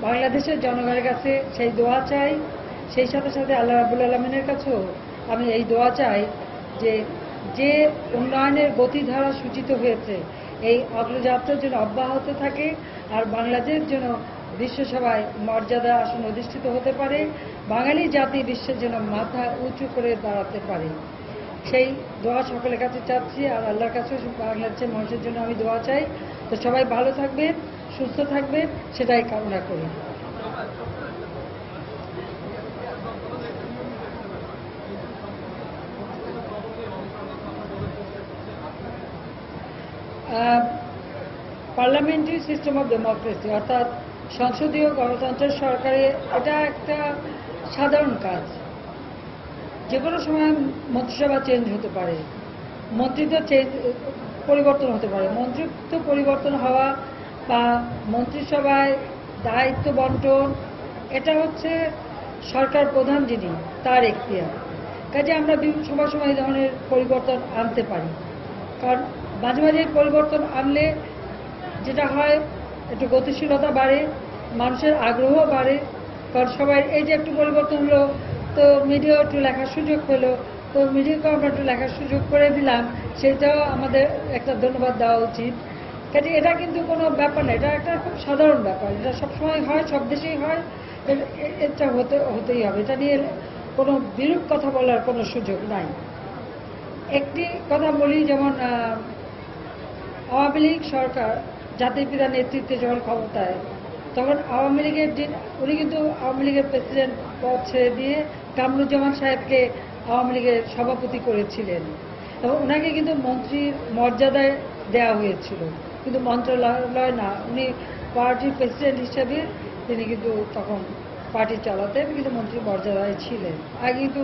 Speaker 3: বাংলাদেশের জনগণের কাছে সেই দোয়া চাই, সেই সাথে সাথে আল্লাহ রাব্বুল আলামিনের কাছেও আমি এই দোয়া চাই যে যে উন্নয়নের গতিধারা সূচিত হয়েছে এই অগ্রযাত্রা যেন অব্যাহত থাকে, আর বাংলাদেশ যেন বিশ্বসভায় মর্যাদা আসন অধিষ্ঠিত হতে পারে, বাঙালি জাতি বিশ্বের যেন মাথা উঁচু করে দাঁড়াতে পারে। সেই দোয়া সকলের কাছে চাচ্ছি, আর আল্লাহর কাছে বাংলাদেশের মানুষের জন্য আমি দোয়া চাই। তো সবাই ভালো থাকবেন, সুস্থ থাকবেন, সেটাই কামনা করি। পার্লামেন্টারি সিস্টেম অফ ডেমোক্রেসি অর্থাৎ সংসদীয় গণতন্ত্রের সরকারে এটা একটা সাধারণ কাজ। যে কোনো সময় মন্ত্রিসভা চেঞ্জ হতে পারে, মন্ত্রিত্ব পরিবর্তন হতে পারে। মন্ত্রিত্ব পরিবর্তন হওয়া বা মন্ত্রিসভায় দায়িত্ব বন্টন এটা হচ্ছে সরকার প্রধান যিনি তার এখতিয়ার। কাজে আমরা সময় সময় এই ধরনের পরিবর্তন আনতে পারি, কারণ মাঝে মাঝে পরিবর্তন আনলে যেটা হয় একটু গতিশীলতা বাড়ে, মানুষের আগ্রহ বাড়ে। কারণ সবাই এই যে একটু পরিবর্তন হলো, তো মিডিয়াও একটু লেখার সুযোগ পেলো, তো মিডিয়াকেও আমরা একটু লেখার সুযোগ করে দিলাম, সেটাও আমাদের একটা ধন্যবাদ দেওয়া উচিত। কাজে এটা কিন্তু কোনো ব্যাপার না, এটা একটা খুব সাধারণ ব্যাপার, এটা সবসময় হয়, সব দেশেই হয়, এটা হতেই হবে। এটা নিয়ে কোনো বিরূপ কথা বলার কোনো সুযোগ নাই। একটি কথা বলি, যেমন আওয়ামী লীগ সরকার জাতির পিতার নেতৃত্বে যখন ক্ষমতায়, তখন আওয়ামী লীগের উনি কিন্তু আওয়ামী লীগের প্রেসিডেন্ট পদ ছেড়ে দিয়ে কামরুজ্জামান সাহেবকে আওয়ামী লীগের সভাপতি করেছিলেন এবং ওনাকে কিন্তু মন্ত্রীর মর্যাদায় দেওয়া হয়েছিল, কিন্তু মন্ত্রণালয় না। উনি পার্টির প্রেসিডেন্ট হিসেবে তিনি কিন্তু তখন পার্টি চালাতেন, কিন্তু মন্ত্রীর মর্যাদায় ছিলেন। আগে কিন্তু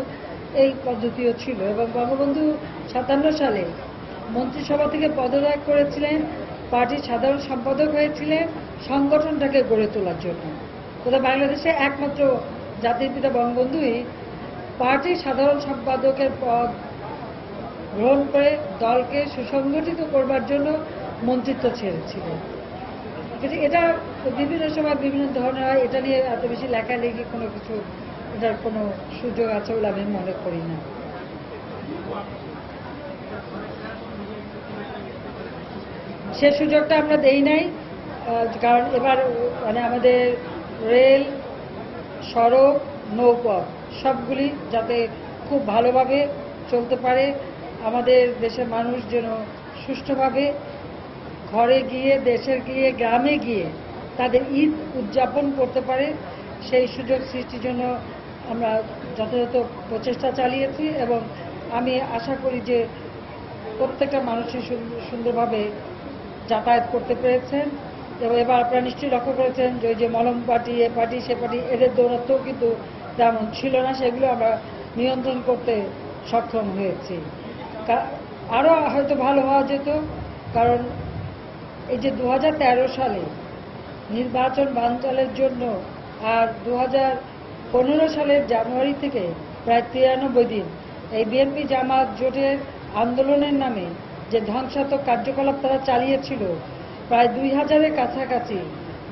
Speaker 3: এই পদ্ধতিও ছিল। এবং বঙ্গবন্ধু 57 সালে মন্ত্রিসভা থেকে পদত্যাগ করেছিলেন, পার্টির সাধারণ সম্পাদক হয়েছিলেন সংগঠনটাকে গড়ে তোলার জন্য। তবে বাংলাদেশে একমাত্র জাতির পিতা বঙ্গবন্ধুই পার্টির সাধারণ সম্পাদকের পদ গ্রহণ করে দলকে সুসংগঠিত করবার জন্য মন্ত্রিত্ব ছেড়েছিলেন। এটা বিভিন্ন সময় বিভিন্ন ধরনের হয়, এটা নিয়ে এত বেশি লেখালেখি কোনো কিছু এটার কোনো সুযোগ আছে বলে আমি মনে করি না। সে সুযোগটা আমরা দেই নাই, কারণ এবার মানে আমাদের রেল, সড়ক, নৌপথ সবগুলি যাতে খুব ভালোভাবে চলতে পারে, আমাদের দেশের মানুষ যেন সুষ্ঠুভাবে ঘরে গিয়ে, দেশের গিয়ে, গ্রামে গিয়ে তাদের ঈদ উদযাপন করতে পারে, সেই সুযোগ সৃষ্টির জন্য আমরা যথাযথ প্রচেষ্টা চালিয়েছি এবং আমি আশা করি যে প্রত্যেকটা মানুষই সুন্দরভাবে যাতায়াত করতে পেরেছেন। এবং এবার আপনারা নিশ্চয়ই লক্ষ্য করেছেন যে ওই যে মলম পার্টি, এ পার্টি, সে পার্টি, এদের দৌরাত্ম কিন্তু তেমন ছিল না, সেগুলো আমরা নিয়ন্ত্রণ করতে সক্ষম হয়েছি। আরও হয়তো ভালো হওয়া যেত, কারণ এই যে 2013 সালে নির্বাচন বানচালের জন্য আর 2015 সালের জানুয়ারি থেকে প্রায় 93 দিন এই বিএনপি জামাত জোটের আন্দোলনের নামে যে ধ্বংসাত্মক কার্যকলাপ তারা চালিয়েছিল, প্রায় 2000-এর কাছাকাছি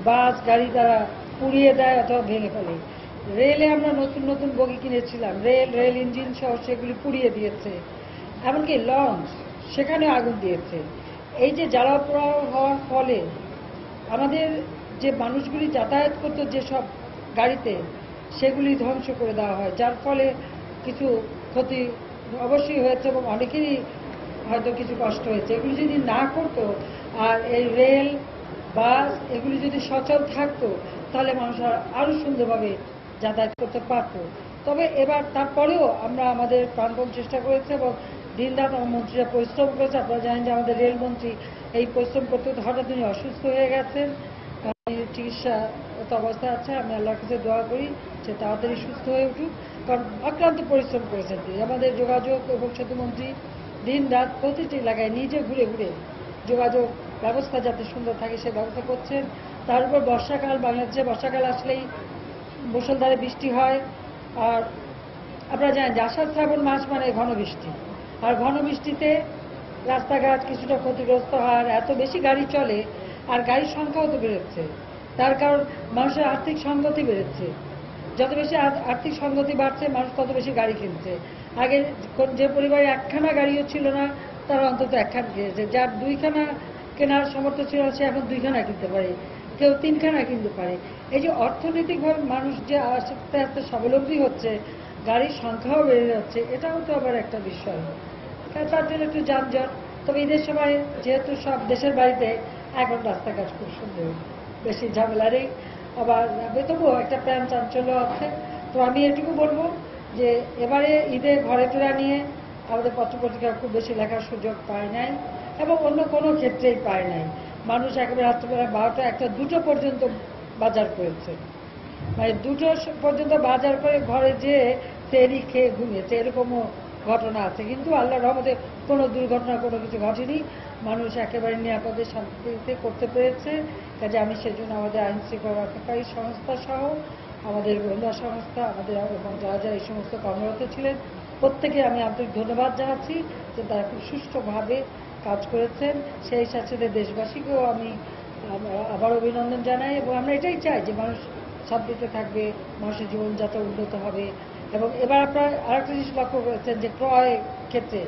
Speaker 3: বাস গাড়ি তারা পুড়িয়ে দেয় অথবা ভেঙে ফেলে। রেলে আমরা নতুন নতুন বগি কিনেছিলাম, রেল ইঞ্জিন সহ সেগুলি পুড়িয়ে দিয়েছে, এমনকি লঞ্চ সেখানে আগুন দিয়েছে। এই যে জ্বালা পোড়া হওয়ার ফলে আমাদের যে মানুষগুলি যাতায়াত করতো যেসব গাড়িতে, সেগুলি ধ্বংস করে দেওয়া হয়, যার ফলে কিছু ক্ষতি অবশ্যই হয়েছে এবং অনেকেরই হয়তো কিছু কষ্ট হয়েছে। এগুলি যদি না করতো আর এই রেল, বাস এগুলি যদি সচল থাকতো, তাহলে মানুষ আরও সুন্দরভাবে যাতায়াত করতে পারত। তবে এবার তারপরেও আমরা আমাদের প্রাণপণ চেষ্টা করেছি এবং দিনরাত আমার মন্ত্রীরা পরিশ্রম করেছে। আপনারা জানেন যে আমাদের রেলমন্ত্রী এই পরিশ্রম করতে হঠাৎ তিনি অসুস্থ হয়ে গেছেন, চিকিৎসাগত অবস্থা আছে। আমি আল্লাহর কাছে দোয়া করি যে তাড়াতাড়ি সুস্থ হয়ে উঠুক, কারণ অক্লান্ত পরিশ্রম করেছেন তিনি। আমাদের যোগাযোগ এবং সেতুমন্ত্রী দিন রাত প্রতিটি এলাকায় নিজে ঘুরে ঘুরে যোগাযোগ ব্যবস্থা যাতে সুন্দর থাকে সে ব্যবস্থা করছেন। তার উপর বর্ষাকাল, বাংলাদেশে বর্ষাকাল আসলেই মুষলধারে বৃষ্টি হয়, আর আপনারা জানেন যে আষাঢ় শ্রাবণ মাস মানে ঘন বৃষ্টি, আর ঘন বৃষ্টিতে রাস্তাঘাট কিছুটা ক্ষতিগ্রস্ত হয়, আর এত বেশি গাড়ি চলে আর গাড়ির সংখ্যাও তো বেড়েছে, তার কারণ মানুষের আর্থিক সঙ্গতি বেড়েছে। যত বেশি আর্থিক সঙ্গতি বাড়ছে, মানুষ তত বেশি গাড়ি কিনছে। আগে যে পরিবারে একখানা গাড়িও ছিল না, তারা অন্তত একখানা কিনেছে, যার 2খানা কেনার সামর্থ্য ছিল সে এখন 2খানা কিনতে পারে, কেউ 3খানা কিনতে পারে। এই যে অর্থনৈতিকভাবে মানুষ যে আস্তে আস্তে স্বাবলম্বী হচ্ছে, গাড়ির সংখ্যাও বেড়ে যাচ্ছে, এটাও তো আবার একটা বিষয়। তার জন্য একটু যানজট। তবে ঈদের সময় যেহেতু সব দেশের বাড়িতে এখন রাস্তাঘাট খুব সুন্দর, বেশি ঝামেলারই, আবার তবুও একটা প্রাণ চাঞ্চল্য আছে। তো আমি এটুকু বলবো যে এবারে ঈদে ঘরে ফেরা নিয়ে আমাদের পত্রপত্রিকা খুব বেশি লেখার সুযোগ পায় নাই এবং অন্য কোনো ক্ষেত্রেই পায় নাই। মানুষ একেবারে রাত্রিবেলা 12টা, 1টা, 2টো পর্যন্ত বাজার করেছে, মানে 2টো পর্যন্ত বাজার করে ঘরে যেয়ে সেরি খেয়ে ঘুমিয়েছে, এরকমও ঘটনা আছে। কিন্তু আল্লাহর রহমতে কোনো দুর্ঘটনা কোনো কিছু ঘটেনি, মানুষ একেবারে নিরাপদে শান্তিতে করতে পেরেছে। কাজে আমি সেজন্য আমাদের আইন শৃঙ্খলা রক্ষাকারী সংস্থা সহ আমাদের গোয়েন্দা সংস্থা, আমাদের এবং যারা যারা এই সমস্ত কর্মরত ছিলেন প্রত্যেকে আমি আন্তরিক ধন্যবাদ জানাচ্ছি যে তারা খুব সুষ্ঠুভাবে কাজ করেছেন। সেই সাথে সাথে দেশবাসীকেও আমি আবার অভিনন্দন জানাই এবং আমরা এটাই চাই যে মানুষ শান্তিতে থাকবে, মানুষের জীবনযাত্রা উন্নত হবে। এবং এবার আপনারা আরেকটা জিনিস লক্ষ্য করেছেন যে ক্রয় ক্ষেত্রে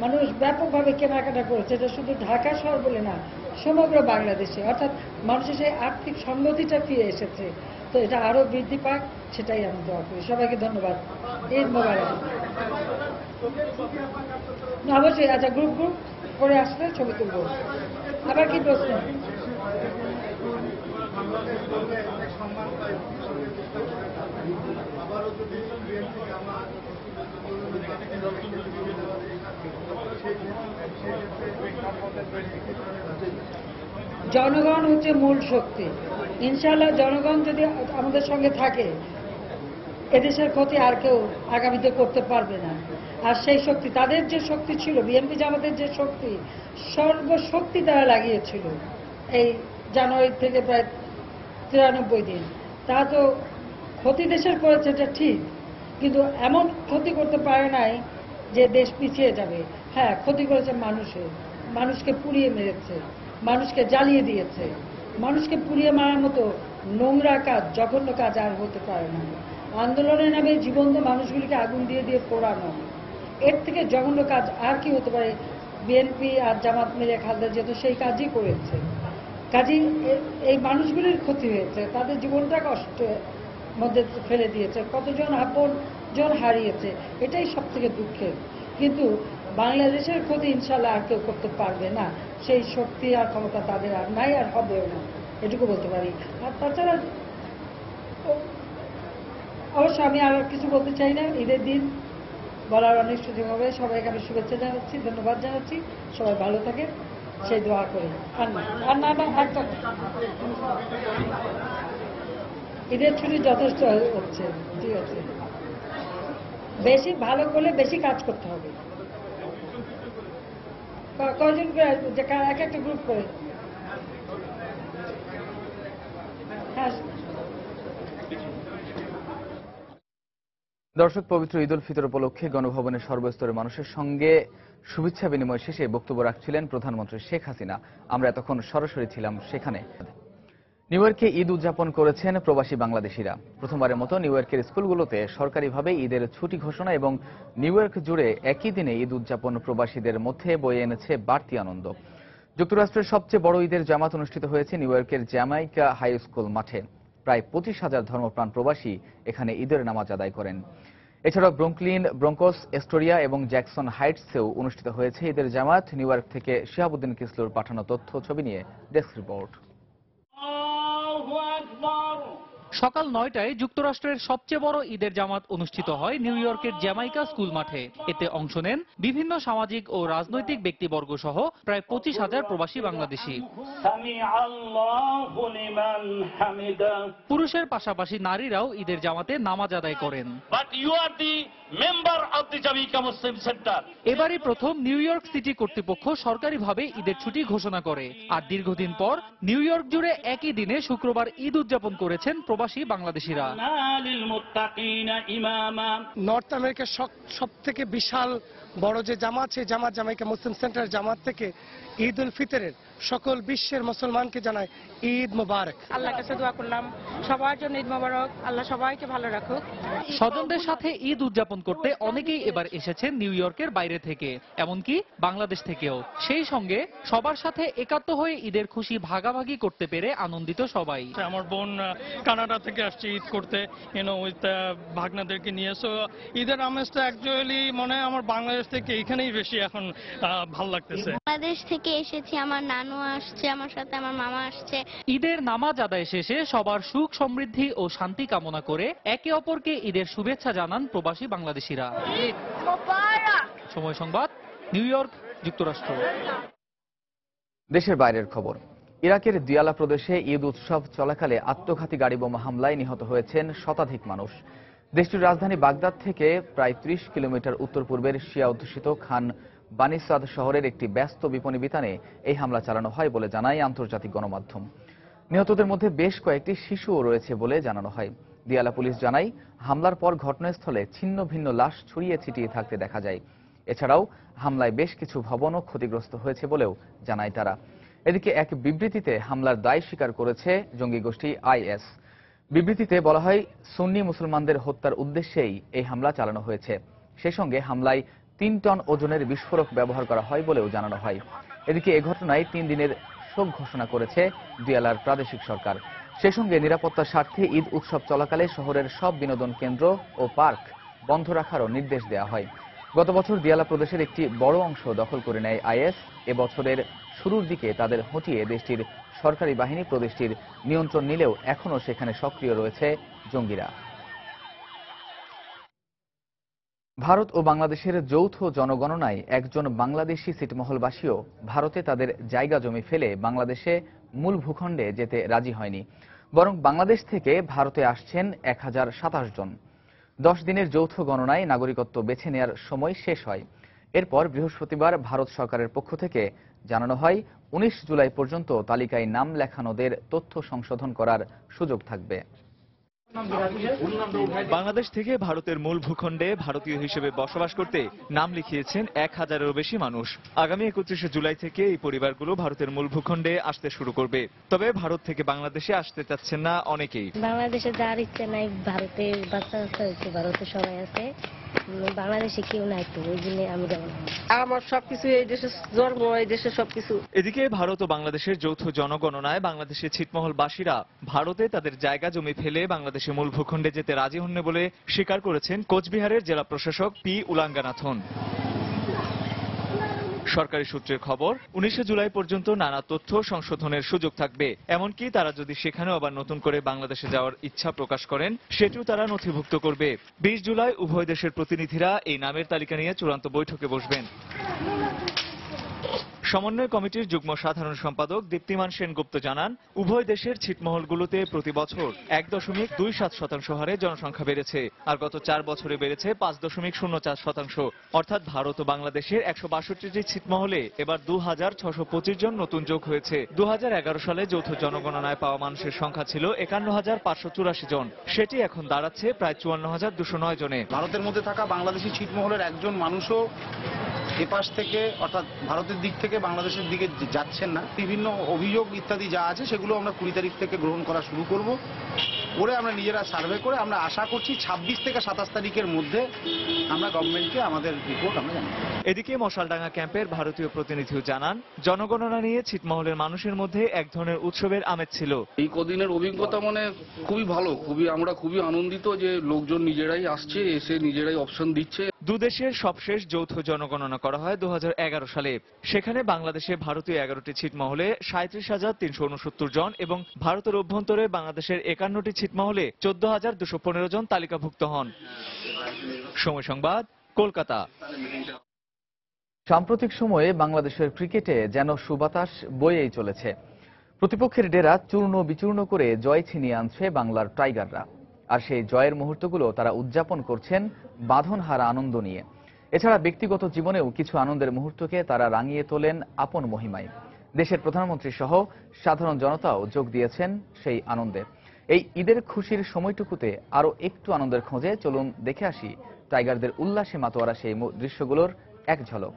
Speaker 3: মানুষ ব্যাপকভাবে কেনাকাটা করেছে, এটা শুধু ঢাকা শহর বলে না, সমগ্র বাংলাদেশে, অর্থাৎ মানুষের সেই আর্থিক সঙ্গতিটা ফিরে এসেছে। তো এটা আরও বৃদ্ধি পাক, সেটাই আমি দোয়া করি। সবাইকে ধন্যবাদ। ঈদ মোবারক। অবশ্যই। আচ্ছা, গ্রুপ করে আসলে ছবি তুলব। আবার কি প্রশ্ন? জনগণ হচ্ছে মূল শক্তি। ইনশাআল্লাহ জনগণ যদি আমাদের সঙ্গে থাকে, এদেশের ক্ষতি আর কেউ আগামীতে করতে পারবে না। আর সেই শক্তি, তাদের যে শক্তি ছিল, বিএনপি জামাতের যে শক্তি, সর্বশক্তি তারা লাগিয়েছিল এই জানুয়ারি থেকে প্রায় 93 দিন। তা তো ক্ষতি দেশের করেছে, এটা ঠিক, কিন্তু এমন ক্ষতি করতে পারে নাই যে দেশ পিছিয়ে যাবে। হ্যাঁ, ক্ষতি করেছে মানুষের, মানুষকে পুড়িয়ে মেরেছে, মানুষকে জ্বালিয়ে দিয়েছে। মানুষকে পুড়িয়ে মারার মতো নোংরা কাজ, জঘন্য কাজ আর হতে পারে না। আন্দোলনের নামে জীবন্ত মানুষগুলিকে আগুন দিয়ে দিয়ে পোড়ানো, এর থেকে জঘন্য কাজ আর কি হতে পারে? বিএনপি আর জামাত মিলে খালেদা জিয়া তো সেই কাজই করেছে। কাজেই এই মানুষগুলির ক্ষতি হয়েছে, তাদের জীবনটা কষ্টের মধ্যে ফেলে দিয়েছে, কতজন আপন জন হারিয়েছে, এটাই সব থেকে দুঃখের। কিন্তু বাংলাদেশের ক্ষতি ইনশাল্লাহ আর কেউ করতে পারবে না, সেই শক্তি আর ক্ষমতা তাদের আর নাই, আর হবেও না, এটুকু বলতে পারি। আর তাছাড়া অবশ্য আমি আর কিছু বলতে চাই না, ঈদের দিন বলার অনেক সুযোগ হবে। সবাইকে আমি শুভেচ্ছা জানাচ্ছি, ধন্যবাদ জানাচ্ছি, সবাই ভালো থাকে সেই দোয়া করি। আর না একটা ঈদের ছুটি যথেষ্ট হচ্ছে, ঠিক আছে, বেশি ভালো করলে বেশি কাজ করতে হবে। কয়জন করে এক একটা গ্রুপ করে, হ্যাঁ।
Speaker 1: দর্শক, পবিত্র ঈদ উল ফিতর উপলক্ষে গণভবনের সর্বস্তরের মানুষের সঙ্গে শুভেচ্ছা বিনিময় শেষে বক্তব্য রাখছিলেন প্রধানমন্ত্রী শেখ হাসিনা। আমরা এতক্ষণ সরাসরি ছিলাম সেখানে। নিউ ইয়র্কে ঈদ উদযাপন করেছেন প্রবাসী বাংলাদেশিরা। প্রথমবারের মতো নিউ ইয়র্কের স্কুলগুলোতে সরকারিভাবে ঈদের ছুটি ঘোষণা এবং নিউ ইয়র্ক জুড়ে একই দিনে ঈদ উদযাপন প্রবাসীদের মধ্যে বয়ে এনেছে বাড়তি আনন্দ। যুক্তরাষ্ট্রের সবচেয়ে বড় ঈদের জামাত অনুষ্ঠিত হয়েছে নিউ ইয়র্কের জ্যামাইকা হাই স্কুল মাঠে। প্রায় 25,000 ধর্মপ্রাণ প্রবাসী এখানে ঈদের নামাজ আদায় করেন। এছাড়াও ব্রুকলিন, ব্রঙ্কস, এস্টোরিয়া এবং জ্যাকসন হাইটসেও অনুষ্ঠিত হয়েছে ঈদের জামাত। নিউ ইয়র্ক থেকে শিহাবুদ্দিন কিসলুর পাঠানো তথ্য ছবি নিয়ে ডেস্ক রিপোর্ট।
Speaker 11: সকাল 9টায় যুক্তরাষ্ট্রের সবচেয়ে বড় ঈদের জামাত অনুষ্ঠিত হয় নিউ ইয়র্কের জ্যামাইকা স্কুল মাঠে। এতে অংশ নেন বিভিন্ন সামাজিক ও রাজনৈতিক ব্যক্তিবর্গ সহ প্রায় 25,000 প্রবাসী বাংলাদেশি। পুরুষের পাশাপাশি নারীরাও ঈদের জামাতে নামাজ আদায় করেন। এবারই প্রথম নিউ ইয়র্ক সিটি কর্তৃপক্ষ সরকারিভাবে ঈদের ছুটি ঘোষণা করে। আর দীর্ঘদিন পর নিউ ইয়র্ক জুড়ে একই দিনে শুক্রবার ঈদ উদযাপন করেছেন প্রবাসী বাংলাদেশিরা।
Speaker 4: নর্থ আমেরিকার সব থেকে বিশাল বড় যে জামাত, সেই জামাত জামাইকা মুসলিম সেন্টার জামাত থেকে ঈদ উল ফিতরের সকল বিশ্বের মুসলমানকে জানায় ঈদ মোবারক।
Speaker 6: আল্লাহর কাছে দোয়া করলাম সবার জন্য ঈদ মোবারক, আল্লাহ সবাইকে ভালো রাখুক।
Speaker 11: স্বজনদের সাথে ঈদ উদযাপন করতে অনেকেই এবার এসেছেন নিউ ইয়র্কের বাইরে থেকে, এমনকি বাংলাদেশ থেকেও। সেই সঙ্গে সবার সাথে একাত্ম হয়ে ঈদের খুশি ভাগাভাগি করতে পেরে আনন্দিত সবাই।
Speaker 7: আমার বোন কানাডা থেকে আসছে ঈদ করতে, উইথ ভাগনাদেরকে নিয়ে। সো ঈদের আমেজটা অ্যাকচুয়ালি মনে হয় আমার বাংলাদেশ থেকে এখানেই বেশি এখন ভালো লাগতেছে।
Speaker 8: বাংলাদেশ থেকে এসেছি, আমার নানু আসছে, আমার সাথে আমার মামা আসছে।
Speaker 11: ঈদের নামাজ আদায় শেষে সবার সুখ সমৃদ্ধি ও শান্তি কামনা করে একে অপরকে ঈদের শুভেচ্ছা জানান প্রবাসী বাংলাদেশিরা। সময় সংবাদ, নিউ ইয়র্ক, যুক্তরাষ্ট্র।
Speaker 1: দেশের বাইরের খবর। ইরাকের দিয়ালা প্রদেশে ঈদ উৎসব চলাকালে আত্মঘাতী গাড়ি বোমা হামলায় নিহত হয়েছেন শতাধিক মানুষ। দেশটির রাজধানী বাগদাদ থেকে প্রায় 30 কিলোমিটার উত্তর পূর্বের শিয়া অধ্যুষিত খান বানিসাদ শহরের একটি ব্যস্ত বিপণী বিতানে এই হামলা চালানো হয় বলে জানায় আন্তর্জাতিক গণমাধ্যম। নিহতদের মধ্যে বেশ কয়েকটি শিশুও রয়েছে বলে জানানো হয়। দিয়ালা পুলিশ জানায়, হামলার পর ঘটনাস্থলে ছিন্ন ভিন্ন লাশ ছড়িয়ে ছিটিয়ে থাকতে দেখা যায়। এছাড়াও হামলায় বেশ কিছু ভবনও ক্ষতিগ্রস্ত হয়েছে বলেও জানায় তারা। এদিকে এক বিবৃতিতে হামলার দায় স্বীকার করেছে জঙ্গি গোষ্ঠী আইএস। বিবৃতিতে বলা হয়, সুন্নি মুসলমানদের হত্যার উদ্দেশ্যেই এই হামলা চালানো হয়েছে। সেই সঙ্গে হামলায় 3 টন ওজনের বিস্ফোরক ব্যবহার করা হয় বলেও জানানো হয়। এদিকে এ ঘটনায় 3 দিনের শোক ঘোষণা করেছে দিয়ালার প্রাদেশিক সরকার। সেই সঙ্গে নিরাপত্তার স্বার্থে ঈদ উৎসব চলাকালে শহরের সব বিনোদন কেন্দ্র ও পার্ক বন্ধ রাখারও নির্দেশ দেওয়া হয়। গত বছর দিয়ালা প্রদেশের একটি বড় অংশ দখল করে নেয় আইএস। এবছরের শুরুর দিকে তাদের হটিয়ে দেশটির সরকারি বাহিনী প্রদেশটির নিয়ন্ত্রণ নিলেও এখনও সেখানে সক্রিয় রয়েছে জঙ্গিরা। ভারত ও বাংলাদেশের যৌথ জনগণনায় একজন বাংলাদেশি ছিটমহলবাসীও ভারতে তাদের জায়গা জমি ফেলে বাংলাদেশে মূল ভূখণ্ডে যেতে রাজি হয়নি, বরং বাংলাদেশ থেকে ভারতে আসছেন 1027 জন। 10 দিনের যৌথ গণনায় নাগরিকত্ব বেছে নেওয়ার সময় শেষ হয়। এরপর বৃহস্পতিবার ভারত সরকারের পক্ষ থেকে জানানো হয়, 19 জুলাই পর্যন্ত তালিকায় নাম লেখানোদের তথ্য সংশোধন করার সুযোগ থাকবে।
Speaker 9: বাংলাদেশ থেকে ভারতের মূল ভূখণ্ডে ভারতীয় হিসেবে বসবাস করতে নাম লিখিয়েছেন 1000-এরও বেশি মানুষ। আগামী 31শে জুলাই থেকে এই পরিবারগুলো ভারতের মূল ভূখণ্ডে আসতে শুরু করবে। তবে ভারত থেকে বাংলাদেশে আসতে চাচ্ছেন না অনেকেই।
Speaker 10: বাংলাদেশে যার ইচ্ছে নাই, ভারতে বাচ্চা কাচ্চা হচ্ছে, ভারতে সবাই আছে, বাংলাদেশে কেউ নাই, তো ওই জন্য আমি যাব না। আমার সবকিছু এই দেশে জন্ম, এই দেশে সবকিছু।
Speaker 9: এদিকে ভারত ও বাংলাদেশের যৌথ জনগণনায় বাংলাদেশের ছিটমহলবাসীরা ভারতে তাদের জায়গা জমি ফেলে বাংলাদেশের মূল ভূখণ্ডে যেতে রাজি হন বলে স্বীকার করেছেন কোচবিহারের জেলা প্রশাসক পি উলাঙ্গানাথন। সরকারি সূত্রের খবর, 19শে জুলাই পর্যন্ত নানা তথ্য সংশোধনের সুযোগ থাকবে। এমনকি তারা যদি সেখানেও আবার নতুন করে বাংলাদেশে যাওয়ার ইচ্ছা প্রকাশ করেন, সেটিও তারা নথিভুক্ত করবে। 20 জুলাই উভয় দেশের প্রতিনিধিরা এই নামের তালিকা নিয়ে চূড়ান্ত বৈঠকে বসবেন। সমন্বয় কমিটির যুগ্ম সাধারণ সম্পাদক দীপ্তিমান সেনগুপ্ত জানান, উভয় দেশের ছিটমহলগুলোতে প্রতি বছর 1.27% হারে জনসংখ্যা বেড়েছে, আর গত 4 বছরে বেড়েছে 5.04%। অর্থাৎ ভারত ও বাংলাদেশের 162টি ছিটমহলে এবার 2625 জন নতুন যোগ হয়েছে। 2011 সালে যৌথ জনগণনায় পাওয়া মানুষের সংখ্যা ছিল 51,584 জন, সেটি এখন দাঁড়াচ্ছে প্রায় 54,209 জনে।
Speaker 12: ভারতের মধ্যে থাকা বাংলাদেশি ছিটমহলের একজন মানুষও এপাশ থেকে অর্থাৎ ভারতের দিক থেকে বাংলাদেশের দিকে যাচ্ছেন না। বিভিন্ন অভিযোগ ইত্যাদি যা আছে সেগুলো আমরা 20 তারিখ থেকে গ্রহণ করা শুরু করব, করে আমরা নিজেরা সার্ভে করে আমরা আশা করছি 26 থেকে 27 তারিখের মধ্যে আমরা গভর্নমেন্টকে আমাদের রিপোর্ট আমরা জানাবো।
Speaker 9: এদিকে মশালডাঙ্গা ক্যাম্পের ভারতীয় প্রতিনিধিও জানান, জনগণনা নিয়ে ছিটমহলের মানুষের মধ্যে এক ধরনের উৎসবের আমেজ ছিল।
Speaker 13: এই কদিনের অভিজ্ঞতা খুবই ভালো, আমরা খুবই আনন্দিত যে লোকজন নিজেরাই আসছে, এসে নিজেরাই অপশন দিচ্ছে।
Speaker 9: দুদেশের সবশেষ যৌথ জনগণনা করা হয় 2011 সালে। সেখানে বাংলাদেশে ভারতীয় 11টি ছিটমহলে 37,369 জন এবং ভারতের অভ্যন্তরে বাংলাদেশের 51টি ছিটমহলে 14,215 জন তালিকাভুক্ত হন। সময় সংবাদ, কলকাতা।
Speaker 1: সাম্প্রতিক সময়ে বাংলাদেশের ক্রিকেটে যেন সুবাতাস বয়েই চলেছে। প্রতিপক্ষের ডেরা চূর্ণ বিচূর্ণ করে জয় ছিনিয়ে আনছে বাংলার টাইগাররা, আর সেই জয়ের মুহূর্তগুলো তারা উদযাপন করছেন বাঁধনহারা আনন্দ নিয়ে। এছাড়া ব্যক্তিগত জীবনেও কিছু আনন্দের মুহূর্তকে তারা রাঙিয়ে তোলেন আপন মহিমায়। দেশের প্রধানমন্ত্রী সহ সাধারণ জনতাও যোগ দিয়েছেন সেই আনন্দে। এই ঈদের খুশির সময়টুকুতে আরো একটু আনন্দের খোঁজে চলুন দেখে আসি টাইগারদের উল্লাসে মাতোয়ারা সেই দৃশ্যগুলোর এক ঝলক।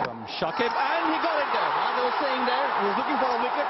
Speaker 14: From Shakib, and he got it there. Now they were saying there, he was looking for a wicket.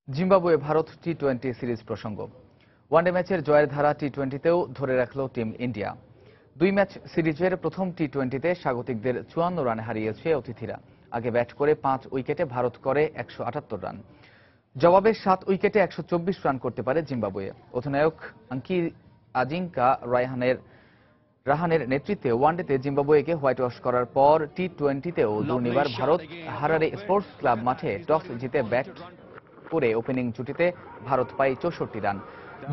Speaker 1: Zimbabwe Bharat টি-20 সিরিজ প্রসঙ্গ। ওয়ানডে ম্যাচের জয়ের ধারা টি-20তেও ধরে রাখল টিম ইন্ডিয়া। 2 ম্যাচ সিরিজের প্রথম টি-20তে স্বাগতিকদের 54 রানে হারিয়েছে অতিথিরা। আগে ব্যাট করে 5 উইকেটে ভারত করে 178 রান। জবাবে 7 উইকেটে 124 রান করতে পারে জিম্বাবুয়ে। অধিনায়ক আঙ্কি আজিঙ্কা রাহানের নেতৃত্বে ওয়ানডেতে জিম্বাবুয়েকে হোয়াইট ওয়াশ করার পর টি-20তেও দুর্নিবার ভারত হারারে স্পোর্টস ক্লাব মাঠে টস জিতে ব্যাট করে ওপেনিং জুটিতে ভারত পায় 64 রান।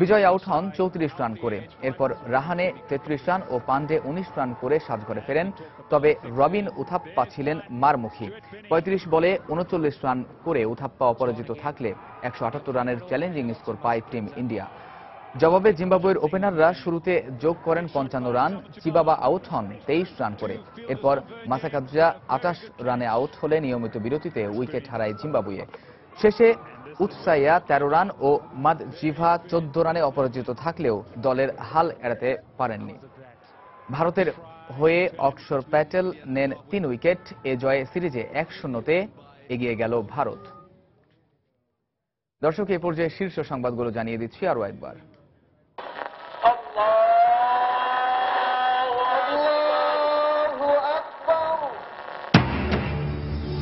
Speaker 1: বিজয় আউট হন 34 রান করে। এরপর রাহানে 33 রান ও পান্ডে 19 রান করে সাজঘরে ফেরেন। তবে রবিন উথাপ্পা ছিলেন মারমুখী। 35 বলে 39 রান করে উথাপ্পা অপরাজিত থাকলে 178 রানের চ্যালেঞ্জিং স্কোর পায় টিম ইন্ডিয়া। জবাবে জিম্বাবুয়ের ওপেনাররা শুরুতে যোগ করেন 55 রান। চিবাবা আউট হন 23 রান করে। এরপর মাসাকাদ্জা 28 রানে আউট হলে নিয়মিত বিরতিতে উইকেট হারায় জিম্বাবুয়ে। শেষে উৎসাইয়া 13 রান ও মাদজিভা 14 রানে অপরাজিত থাকলেও দলের হাল এড়াতে পারেননি। ভারতের হয়ে অক্ষর প্যাটেল নেন 3 উইকেট। এ জয়ে সিরিজে 1-0-তে এগিয়ে গেল ভারত। দর্শক, এই পর্যায়ে শীর্ষ সংবাদগুলো জানিয়ে দিচ্ছি আরও একবার।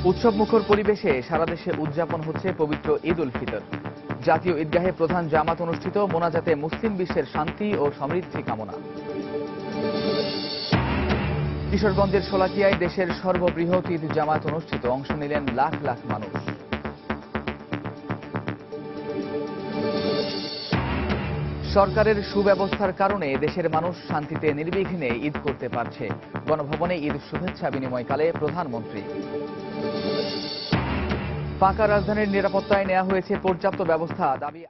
Speaker 1: উৎসবমুখর পরিবেশে সারা দেশে উদযাপন হচ্ছে পবিত্র ঈদ উল ফিতর। জাতীয় ঈদগাহে প্রধান জামাত অনুষ্ঠিত, মোনাজাতে মুসলিম বিশ্বের শান্তি ও সমৃদ্ধি কামনা। কিশোরগঞ্জের শোলাকিয়ায় দেশের সর্ববৃহৎ ঈদ জামাত অনুষ্ঠিত, অংশ নিলেন লাখ লাখ মানুষ। সরকারের সুব্যবস্থার কারণে দেশের মানুষ শান্তিতে নির্বিঘ্নে ঈদ করতে পারছে। গণভবনে ঈদ শুভেচ্ছা বিনিময়কালে প্রধানমন্ত্রী। পাকা রাজধানীর নিরাপত্তায় নেওয়া হয়েছে পর্যাপ্ত ব্যবস্থা, দাবি